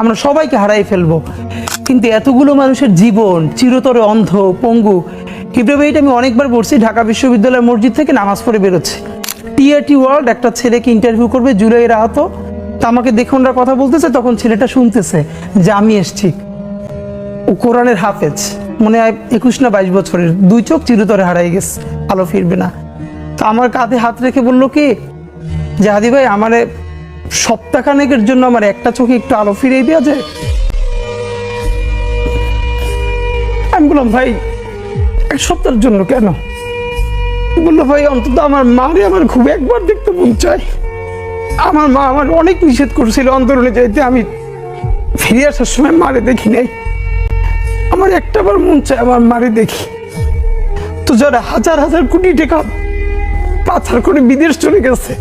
আমরা সবাইকে হারাই ফেলবো, কিন্তু এতগুলো মানুষের জীবন চিরতরে অন্ধ পঙ্গু। কিভাবে এটা আমি অনেকবার বলছি, ঢাকা বিশ্ববিদ্যালয়ের মসজিদ থেকে নামাজ পড়ে বেরোচ্ছে, টিআরটি ওয়ার্ল্ড একটা ছেলেকে ইন্টারভিউ করবে জুলাইয়ের আহত, তা আমাকে দেখে ওনারা কথা বলতেছে, তখন ছেলেটা শুনতেছে যে আমি এসছি, ও কোরআনের হাফেজ, মনে হয় 21 না 22 বছরের, 2 চোখ চিরতরে হারাই গেছে, আলো ফিরবে না। তো আমার কাঁধে হাত রেখে বললো কি যে হাদি ভাই, আমার সপ্তাহখানেকের জন্য আমার একটা চোখে একটু আলো ফিরিয়ে দেওয়া যায়। আমি বললাম ভাই 1 সপ্তাহের জন্য কেন? বললো ভাই অন্তত আমার মারে আমার খুব একবার দেখতে মন চায়, আমার মা আমার অনেক নিষেধ করছিল অন্তরণে যাইতে, আমি ফিরে আসার সময় মারে দেখি নাই, আমার একটাবার মন চায় আমার মারে দেখি। তো যারা হাজার হাজার কোটি টাকা পাচার করে বিদেশ চলে গেছে,